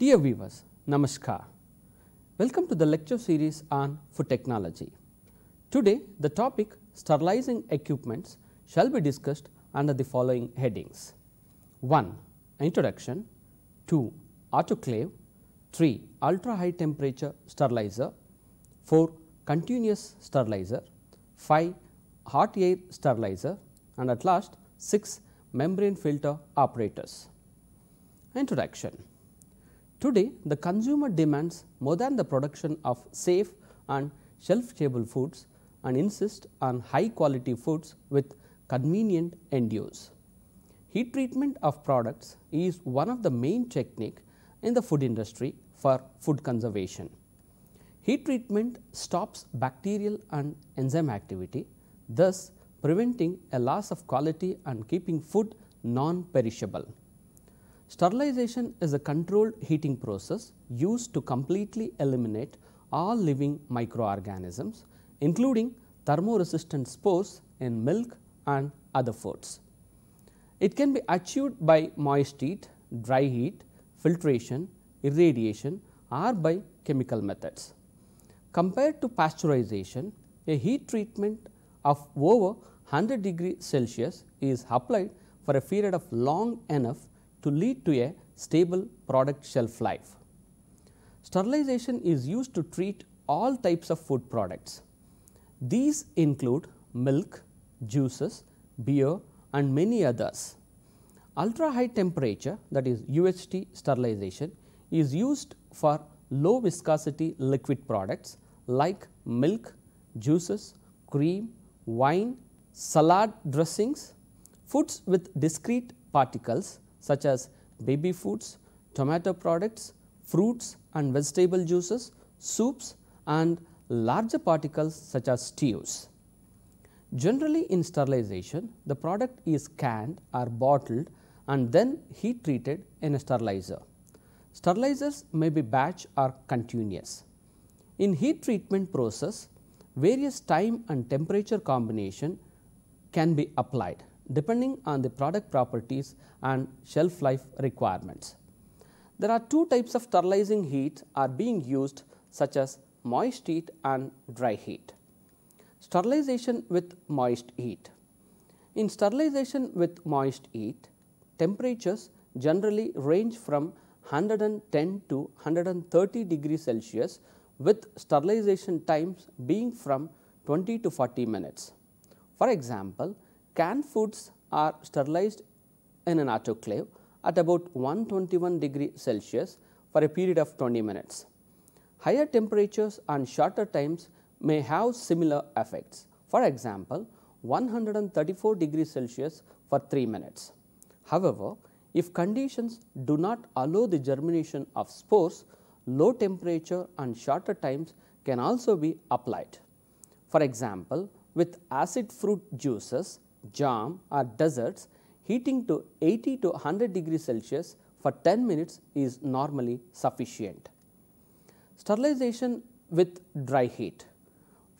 Dear viewers, Namaskar. Welcome to the lecture series on food technology. Today, the topic sterilizing equipments shall be discussed under the following headings: 1. Introduction, 2. Autoclave, 3. Ultra high temperature sterilizer, 4. Continuous sterilizer, 5. Hot air sterilizer, and at last 6. Membrane filter operators. Introduction. Today, the consumer demands more than the production of safe and shelf-stable foods and insists on high-quality foods with convenient end use. Heat treatment of products is one of the main techniques in the food industry for food conservation. Heat treatment stops bacterial and enzyme activity, thus preventing a loss of quality and keeping food non-perishable. Sterilization is a controlled heating process used to completely eliminate all living microorganisms, including thermoresistant spores in milk and other foods. It can be achieved by moist heat, dry heat, filtration, irradiation, or by chemical methods. Compared to pasteurization, a heat treatment of over 100 degrees Celsius is applied for a period of long enough to lead to a stable product shelf life. Sterilization is used to treat all types of food products. These include milk, juices, beer, and many others. Ultra high temperature, that is UHT sterilization, is used for low viscosity liquid products like milk, juices, cream, wine, salad dressings, foods with discrete particles such as baby foods, tomato products, fruits and vegetable juices, soups, and larger particles such as stews. Generally, in sterilization, the product is canned or bottled and then heat treated in a sterilizer. Sterilizers may be batch or continuous. In heat treatment process, various time and temperature combination can be applied depending on the product properties and shelf life requirements. There are two types of sterilizing heat are being used, such as moist heat and dry heat. Sterilization with moist heat. In sterilization with moist heat, temperatures generally range from 110 to 130 degrees Celsius, with sterilization times being from 20 to 40 minutes. For example, canned foods are sterilized in an autoclave at about 121 degrees Celsius for a period of 20 minutes. Higher temperatures and shorter times may have similar effects. For example, 134 degrees Celsius for 3 minutes. However, if conditions do not allow the germination of spores, low temperature and shorter times can also be applied. For example, with acid fruit juices, jam or desserts, heating to 80 to 100 degrees Celsius for 10 minutes is normally sufficient. Sterilization with dry heat.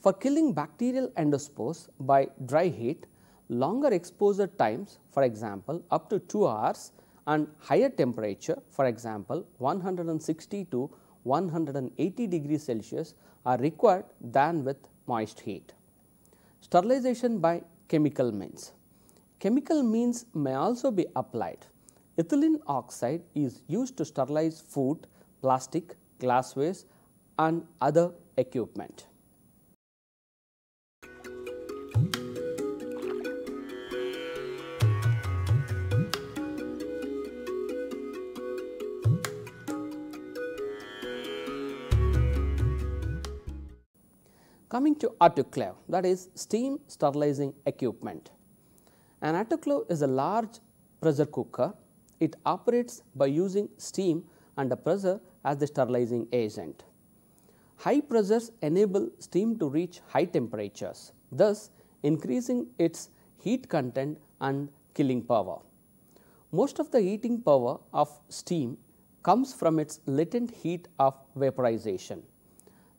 For killing bacterial endospores by dry heat, longer exposure times, for example up to 2 hours, and higher temperature, for example 160 to 180 degrees Celsius, are required than with moist heat. Sterilization by chemical means. Chemical means may also be applied. Ethylene oxide is used to sterilize food, plastic, glassware, and other equipment. Coming to autoclave, that is steam sterilizing equipment. An autoclave is a large pressure cooker. It operates by using steam and a pressure as the sterilizing agent. High pressures enable steam to reach high temperatures, thus increasing its heat content and killing power. Most of the heating power of steam comes from its latent heat of vaporization.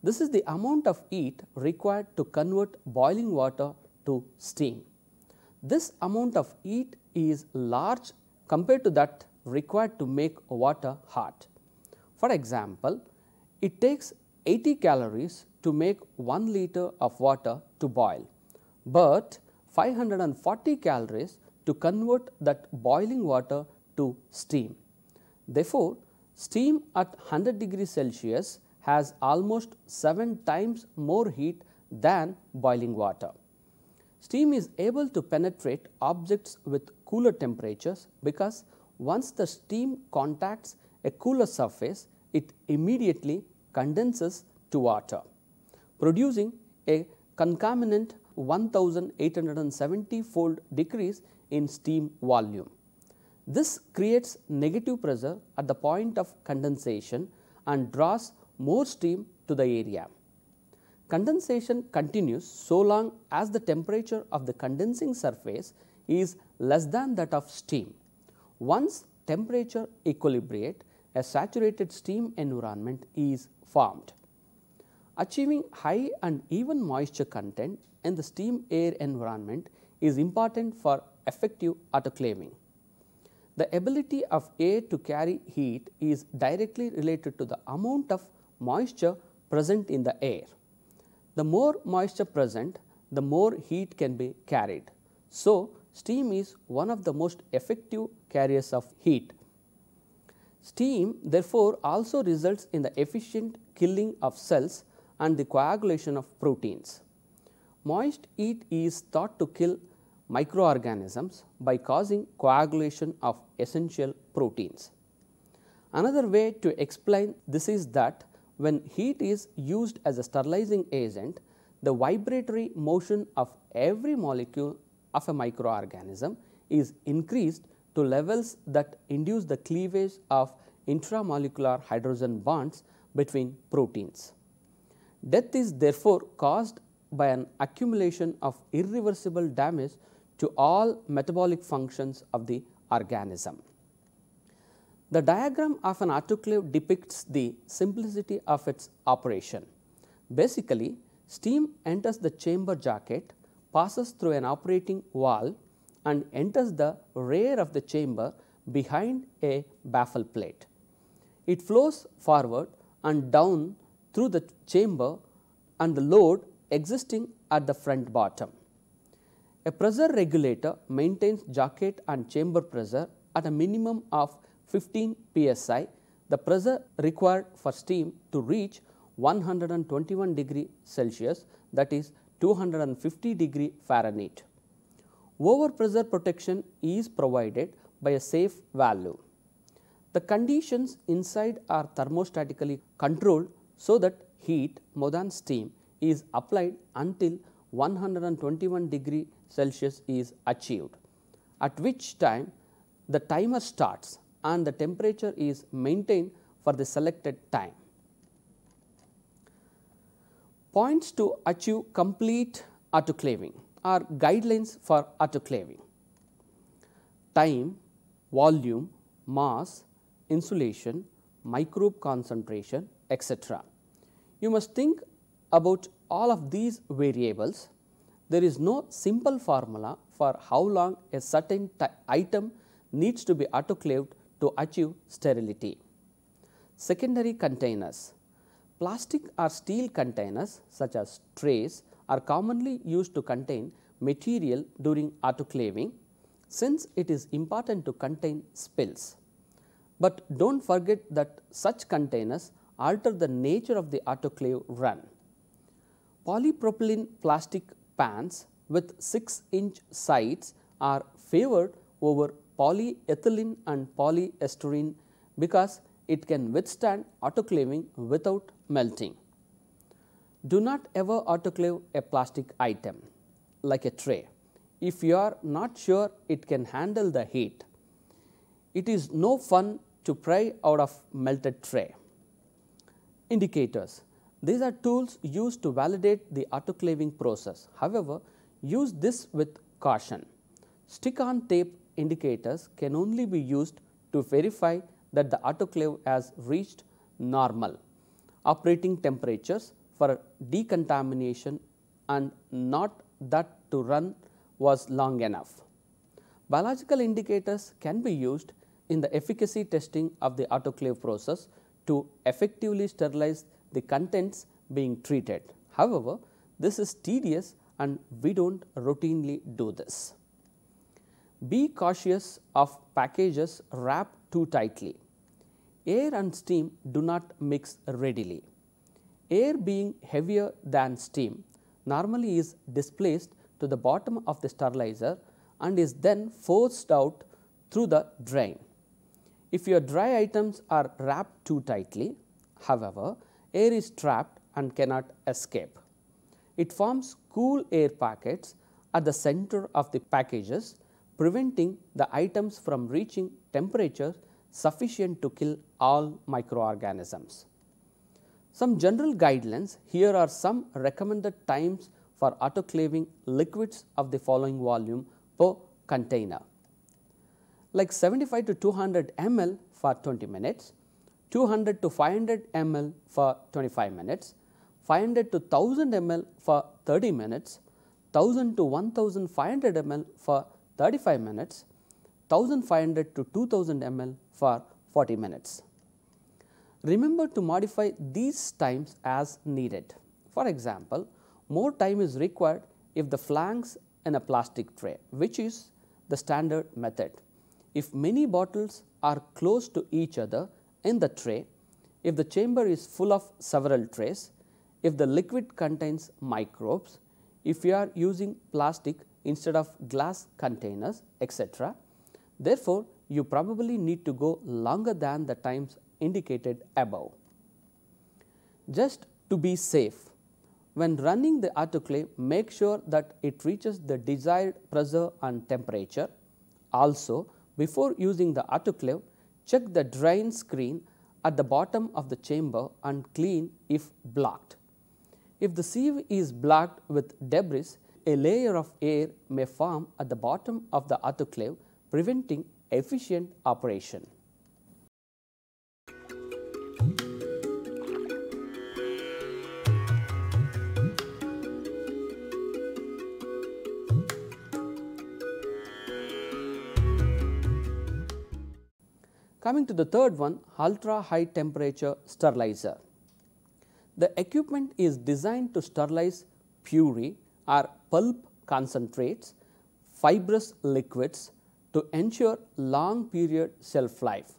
This is the amount of heat required to convert boiling water to steam. This amount of heat is large compared to that required to make water hot. For example, it takes 80 calories to make 1 liter of water to boil, but 540 calories to convert that boiling water to steam. Therefore, steam at 100 degrees Celsius has almost 7 times more heat than boiling water. Steam is able to penetrate objects with cooler temperatures because once the steam contacts a cooler surface, it immediately condenses to water, producing a concomitant 1870-fold decrease in steam volume. This creates negative pressure at the point of condensation and draws more steam to the area. Condensation continues so long as the temperature of the condensing surface is less than that of steam. Once temperature equilibrate, a saturated steam environment is formed. Achieving high and even moisture content in the steam air environment is important for effective autoclaving. The ability of air to carry heat is directly related to the amount of moisture present in the air. The more moisture present, the more heat can be carried. So, steam is one of the most effective carriers of heat. Steam therefore also results in the efficient killing of cells and the coagulation of proteins. Moist heat is thought to kill microorganisms by causing coagulation of essential proteins. Another way to explain this is that when heat is used as a sterilizing agent, the vibratory motion of every molecule of a microorganism is increased to levels that induce the cleavage of intramolecular hydrogen bonds between proteins. Death is therefore caused by an accumulation of irreversible damage to all metabolic functions of the organism. The diagram of an autoclave depicts the simplicity of its operation. Basically, steam enters the chamber jacket, passes through an operating valve and enters the rear of the chamber behind a baffle plate. It flows forward and down through the chamber and the load existing at the front bottom. A pressure regulator maintains jacket and chamber pressure at a minimum of 15 psi, the pressure required for steam to reach 121 degree Celsius, that is 250 degree Fahrenheit. Overpressure protection is provided by a safe valve. The conditions inside are thermostatically controlled so that heat more than steam is applied until 121 degree Celsius is achieved, at which time the timer starts and the temperature is maintained for the selected time. Points to achieve complete autoclaving are guidelines for autoclaving: time, volume, mass, insulation, microbe concentration, etc. You must think about all of these variables. There is no simple formula for how long a certain item needs to be autoclaved to achieve sterility. Secondary containers. Plastic or steel containers such as trays are commonly used to contain material during autoclaving, since it is important to contain spills. But do not forget that such containers alter the nature of the autoclave run. Polypropylene plastic pans with 6-inch sides are favored over polyethylene and polyestyrene because it can withstand autoclaving without melting. Do not ever autoclave a plastic item like a tray if you are not sure it can handle the heat. It is no fun to pry out of melted tray. Indicators. These are tools used to validate the autoclaving process. However, use this with caution. Stick-on tape indicators can only be used to verify that the autoclave has reached normal operating temperatures for decontamination and not that to run was long enough. Biological indicators can be used in the efficacy testing of the autoclave process to effectively sterilize the contents being treated. However, this is tedious and we do not routinely do this. Be cautious of packages wrapped too tightly. Air and steam do not mix readily. Air, being heavier than steam, normally is displaced to the bottom of the sterilizer and is then forced out through the drain. If your dry items are wrapped too tightly, however, air is trapped and cannot escape. It forms cool air pockets at the center of the packages, preventing the items from reaching temperatures sufficient to kill all microorganisms. Some general guidelines. Here are some recommended times for autoclaving liquids of the following volume per container, like 75 to 200 ml for 20 minutes, 200 to 500 ml for 25 minutes, 500 to 1000 ml for 30 minutes, 1000 to 1500 ml for 35 minutes, 1500 to 2000 ml for 40 minutes. Remember to modify these times as needed. For example, more time is required if the flanks in a plastic tray, which is the standard method. If many bottles are close to each other in the tray, if the chamber is full of several trays, if the liquid contains microbes, if you are using plastic instead of glass containers, etc. Therefore, you probably need to go longer than the times indicated above. Just to be safe, when running the autoclave, make sure that it reaches the desired pressure and temperature. Also, before using the autoclave, check the drain screen at the bottom of the chamber and clean if blocked. If the sieve is blocked with debris, a layer of air may form at the bottom of the autoclave, preventing efficient operation. Coming to the third one, ultra high temperature sterilizer. The equipment is designed to sterilize puree or pulp concentrates, fibrous liquids to ensure long period shelf life.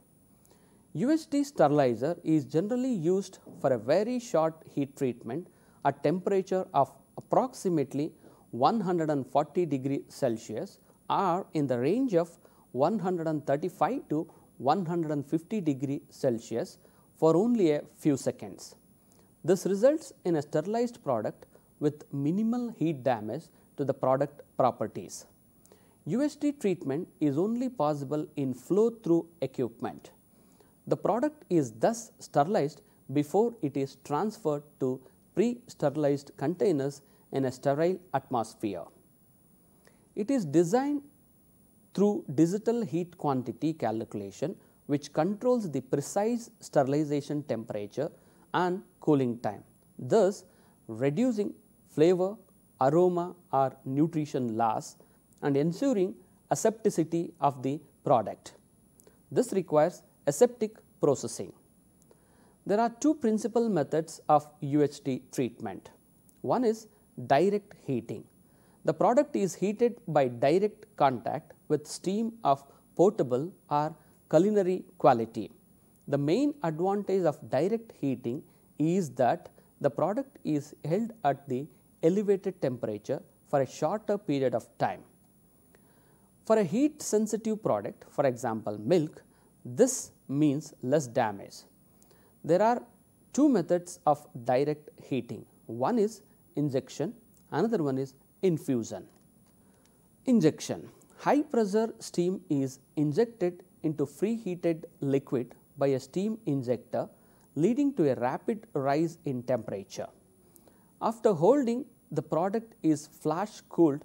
UHT sterilizer is generally used for a very short heat treatment at temperature of approximately 140 degrees Celsius or in the range of 135 to 150 degrees Celsius for only a few seconds. This results in a sterilized product with minimal heat damage to the product properties. UHT treatment is only possible in flow-through equipment. The product is thus sterilized before it is transferred to pre-sterilized containers in a sterile atmosphere. It is designed through digital heat quantity calculation, which controls the precise sterilization temperature and cooling time, thus reducing flavor, aroma or nutrition loss and ensuring asepticity of the product. This requires aseptic processing. There are two principal methods of UHT treatment. One is direct heating. The product is heated by direct contact with steam of potable or culinary quality. The main advantage of direct heating is that the product is held at the elevated temperature for a shorter period of time. For a heat sensitive product, for example milk, this means less damage. There are two methods of direct heating. One is injection, another one is infusion. Injection. High pressure steam is injected into preheated liquid by a steam injector, leading to a rapid rise in temperature. After holding, the product is flash cooled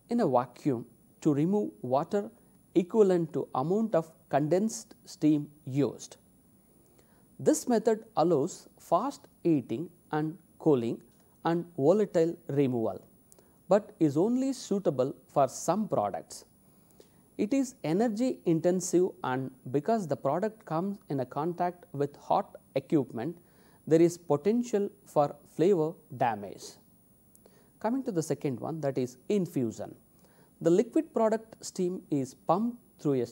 in a vacuum to remove water equivalent to amount of condensed steam used. This method allows fast heating and cooling and volatile removal, but is only suitable for some products. It is energy intensive, and because the product comes in a contact with hot equipment, there is potential for flavor damage. Coming to the second one, that is infusion. The liquid product steam is pumped through a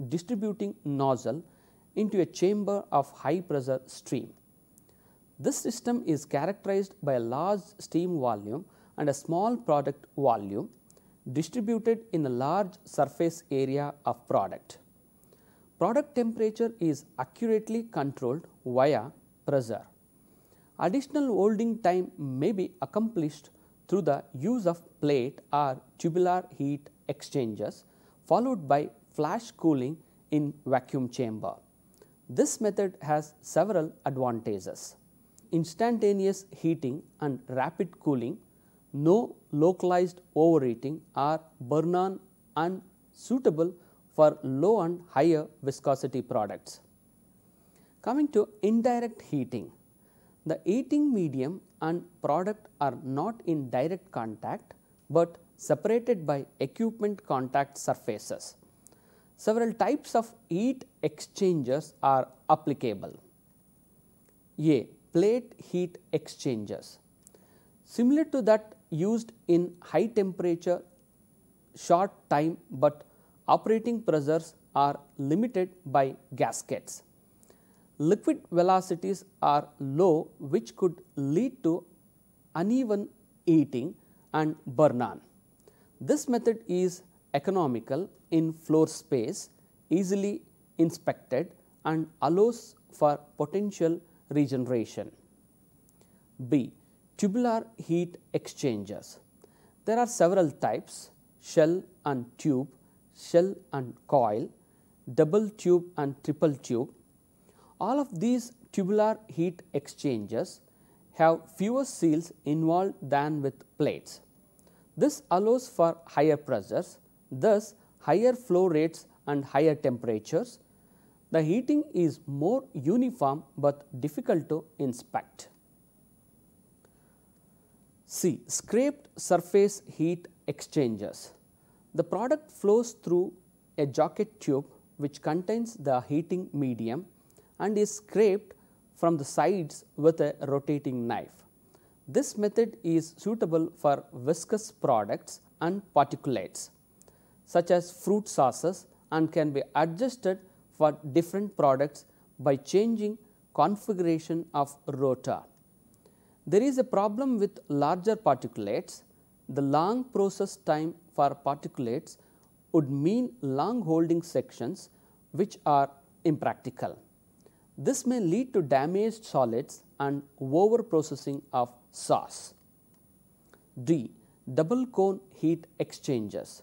distributing nozzle into a chamber of high pressure stream. This system is characterized by a large steam volume and a small product volume distributed in a large surface area of product. Product temperature is accurately controlled via pressure. Additional holding time may be accomplished through the use of plate or tubular heat exchangers, followed by flash cooling in vacuum chamber. This method has several advantages: instantaneous heating and rapid cooling, no localized overheating or burn-on, and suitable for low and higher viscosity products. Coming to indirect heating, the heating medium and product are not in direct contact but separated by equipment contact surfaces. Several types of heat exchangers are applicable. A. Plate heat exchangers. Similar to that used in high temperature, short time, but operating pressures are limited by gaskets. Liquid velocities are low, which could lead to uneven heating and burn-on. This method is economical in floor space, easily inspected, and allows for potential regeneration. B. Tubular heat exchangers. There are several types: shell and tube, shell and coil, double tube and triple tube. All of these tubular heat exchangers have fewer seals involved than with plates. This allows for higher pressures, thus higher flow rates and higher temperatures. The heating is more uniform but difficult to inspect. C. Scraped surface heat exchangers. The product flows through a jacket tube which contains the heating medium and is scraped from the sides with a rotating knife. This method is suitable for viscous products and particulates such as fruit sauces, and can be adjusted for different products by changing configuration of rotor. There is a problem with larger particulates. The long process time for particulates would mean long holding sections, which are impractical. This may lead to damaged solids and over processing of sauce. D. Double cone heat exchangers.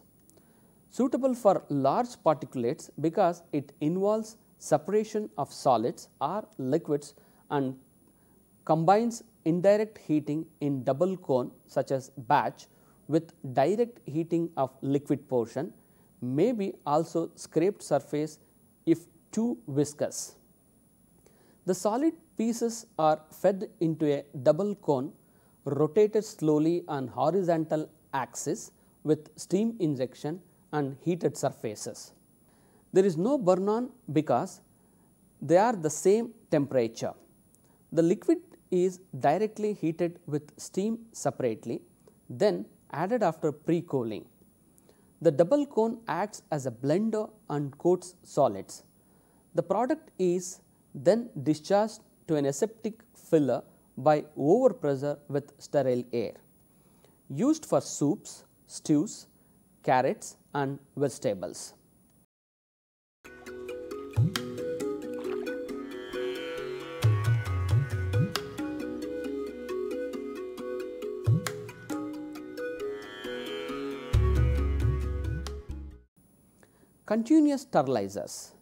Suitable for large particulates because it involves separation of solids or liquids and combines indirect heating in double cone such as batch with direct heating of liquid portion, may be also scraped surface if too viscous. The solid pieces are fed into a double cone, rotated slowly on horizontal axis with steam injection and heated surfaces. There is no burn-on because they are the same temperature. The liquid is directly heated with steam separately, then added after pre-cooling. The double cone acts as a blender and coats solids. The product is then discharged to an aseptic filler by overpressure with sterile air. Used for soups, stews, carrots and vegetables. Continuous sterilizers.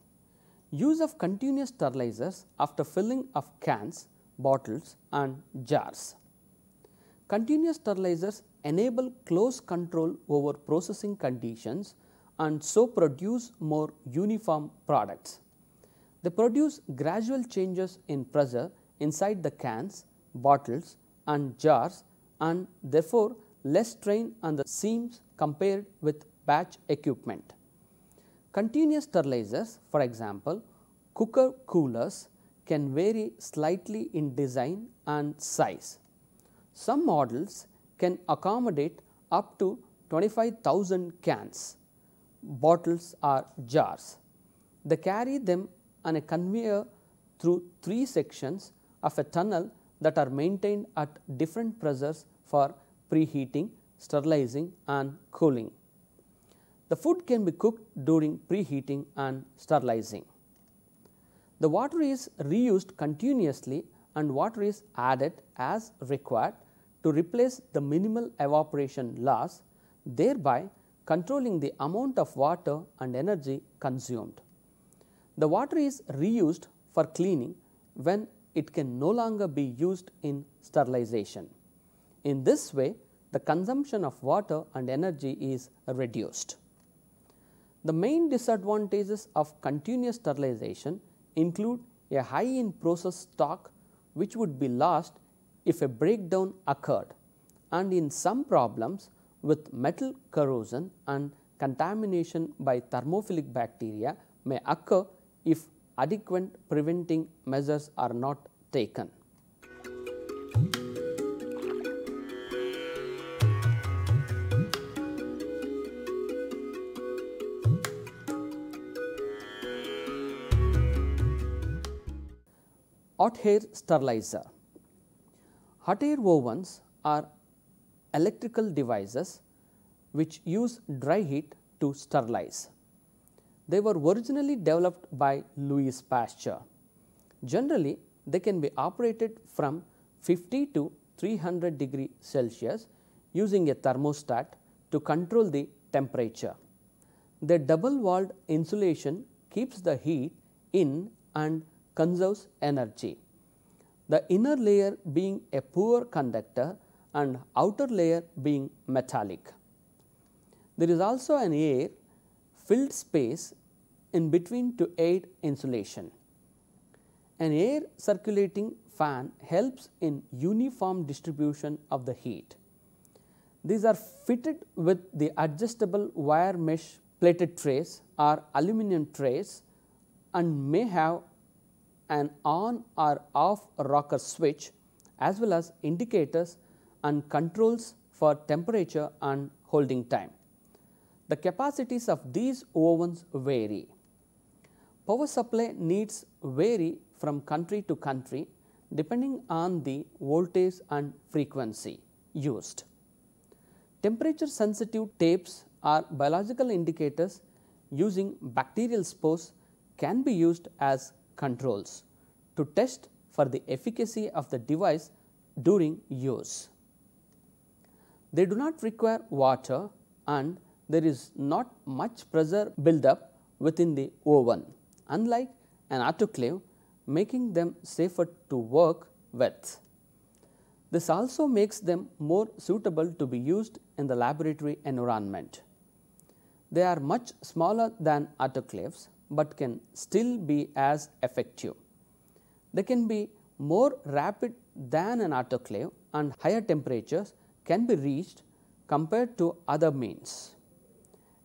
Use of continuous sterilizers after filling of cans, bottles and jars. Continuous sterilizers enable close control over processing conditions and so produce more uniform products. They produce gradual changes in pressure inside the cans, bottles and jars, and therefore less strain on the seams compared with batch equipment. Continuous sterilizers, for example, cooker coolers, can vary slightly in design and size. Some models can accommodate up to 25,000 cans, bottles or jars. They carry them on a conveyor through 3 sections of a tunnel that are maintained at different pressures for preheating, sterilizing and cooling. The food can be cooked during preheating and sterilizing. The water is reused continuously and water is added as required to replace the minimal evaporation loss, thereby controlling the amount of water and energy consumed. The water is reused for cleaning when it can no longer be used in sterilization. In this way, the consumption of water and energy is reduced. The main disadvantages of continuous sterilization include a high in process stock which would be lost if a breakdown occurred, and in some problems with metal corrosion and contamination by thermophilic bacteria may occur if adequate preventing measures are not taken. Hot air sterilizer. Hot air ovens are electrical devices which use dry heat to sterilize. They were originally developed by Louis Pasteur. Generally, they can be operated from 50 to 300 degree Celsius using a thermostat to control the temperature. The double-walled insulation keeps the heat in and conserves energy. The inner layer being a poor conductor and outer layer being metallic. There is also an air filled space in between to aid insulation. An air circulating fan helps in uniform distribution of the heat. These are fitted with the adjustable wire mesh plated trays or aluminum trays and may have an on or off rocker switch as well as indicators and controls for temperature and holding time. The capacities of these ovens vary. Power supply needs vary from country to country depending on the voltage and frequency used. Temperature sensitive tapes or biological indicators using bacterial spores can be used as controls to test for the efficacy of the device during use. They do not require water and there is not much pressure buildup within the oven, unlike an autoclave, making them safer to work with. This also makes them more suitable to be used in the laboratory environment. They are much smaller than autoclaves but can still be as effective. They can be more rapid than an autoclave and higher temperatures can be reached compared to other means.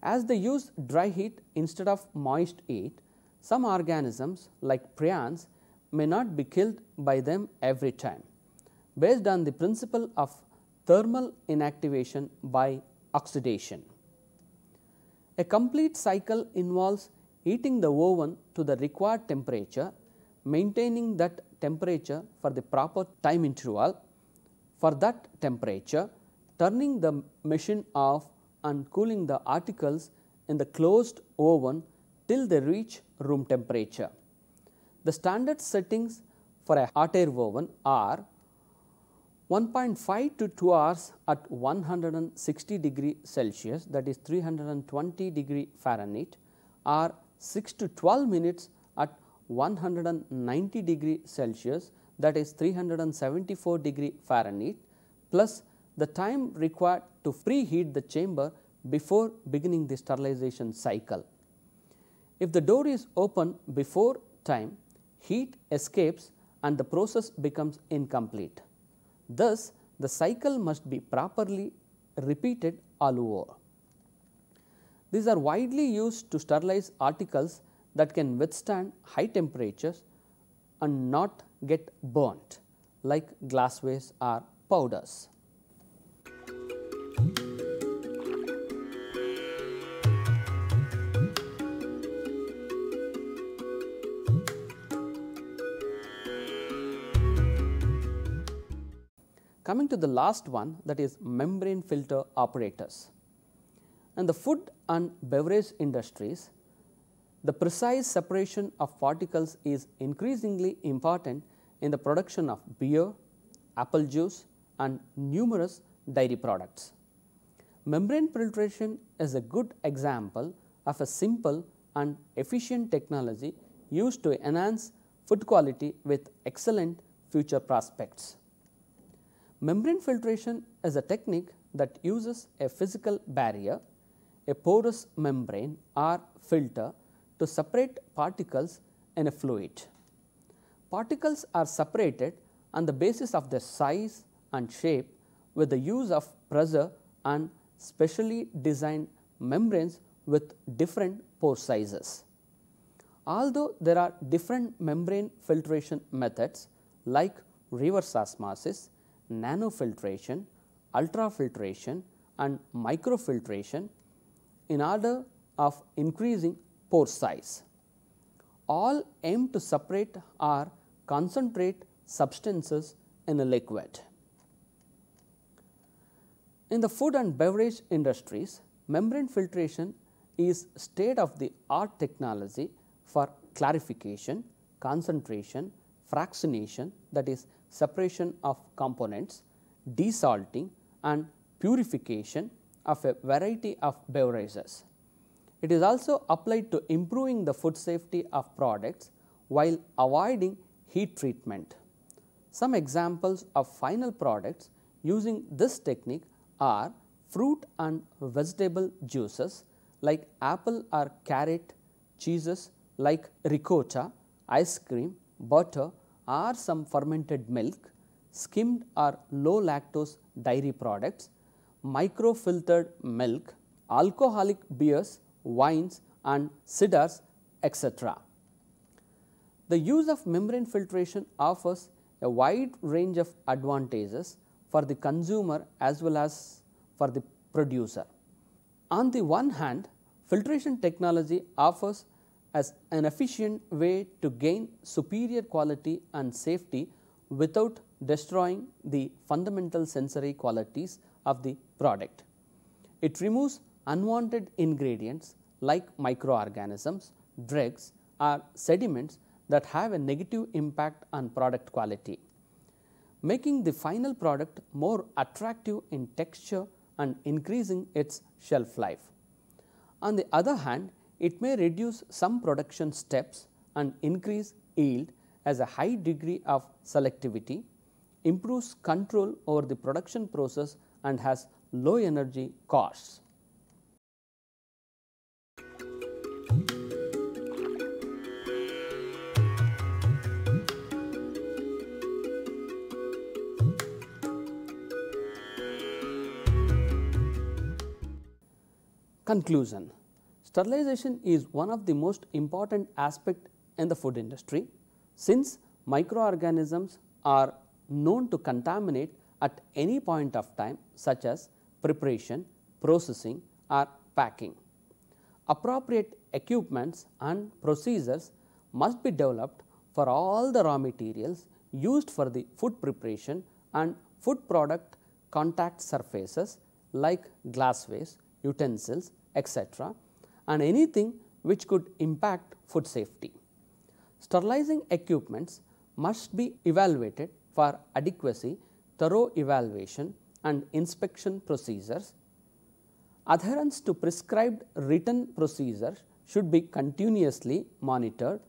As they use dry heat instead of moist heat, some organisms like prions may not be killed by them every time, based on the principle of thermal inactivation by oxidation. A complete cycle involves heating the oven to the required temperature, maintaining that temperature for the proper time interval. For that temperature, turning the machine off and cooling the articles in the closed oven till they reach room temperature. The standard settings for a hot air oven are 1.5 to 2 hours at 160 degree Celsius, that is 320 degree Fahrenheit, or 6 to 12 minutes at 190 degree Celsius, that is 374 degree Fahrenheit, plus the time required to preheat the chamber before beginning the sterilization cycle. If the door is open before time, heat escapes and the process becomes incomplete. Thus, the cycle must be properly repeated all over. These are widely used to sterilize articles that can withstand high temperatures and not get burnt, like glasswares or powders. Coming to the last one, that is membrane filter operators. In the food and beverage industries, the precise separation of particles is increasingly important in the production of beer, apple juice, and numerous dairy products. Membrane filtration is a good example of a simple and efficient technology used to enhance food quality with excellent future prospects. Membrane filtration is a technique that uses a physical barrier, a porous membrane or filter to separate particles in a fluid. Particles are separated on the basis of their size and shape with the use of pressure and specially designed membranes with different pore sizes. Although there are different membrane filtration methods like reverse osmosis, nanofiltration, ultrafiltration, and microfiltration in order of increasing pore size, all aim to separate or concentrate substances in a liquid. In the food and beverage industries, membrane filtration is state-of-the-art technology for clarification, concentration, fractionation, that is separation of components, desalting and purification of a variety of beverages. It is also applied to improving the food safety of products while avoiding heat treatment. Some examples of final products using this technique are fruit and vegetable juices like apple or carrot, cheeses like ricotta, ice cream, butter, or some fermented milk, skimmed or low lactose dairy products, microfiltered milk, alcoholic beers, wines and ciders, etc. The use of membrane filtration offers a wide range of advantages for the consumer as well as for the producer. On the one hand, filtration technology offers as an efficient way to gain superior quality and safety without destroying the fundamental sensory qualities of the product. It removes unwanted ingredients like microorganisms, drugs or sediments that have a negative impact on product quality, making the final product more attractive in texture and increasing its shelf life. On the other hand, it may reduce some production steps and increase yield as a high degree of selectivity, improves control over the production process and has low energy costs. Conclusion: sterilization is one of the most important aspects in the food industry, since microorganisms are known to contaminate at any point of time, such as preparation, processing or packing. Appropriate equipments and procedures must be developed for all the raw materials used for the food preparation and food product contact surfaces like glasswares, utensils, etc., and anything which could impact food safety. Sterilizing equipments must be evaluated for adequacy, thorough evaluation and inspection procedures. Adherence to prescribed written procedures should be continuously monitored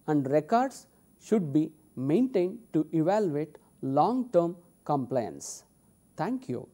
and records should be maintained to evaluate long-term compliance. Thank you.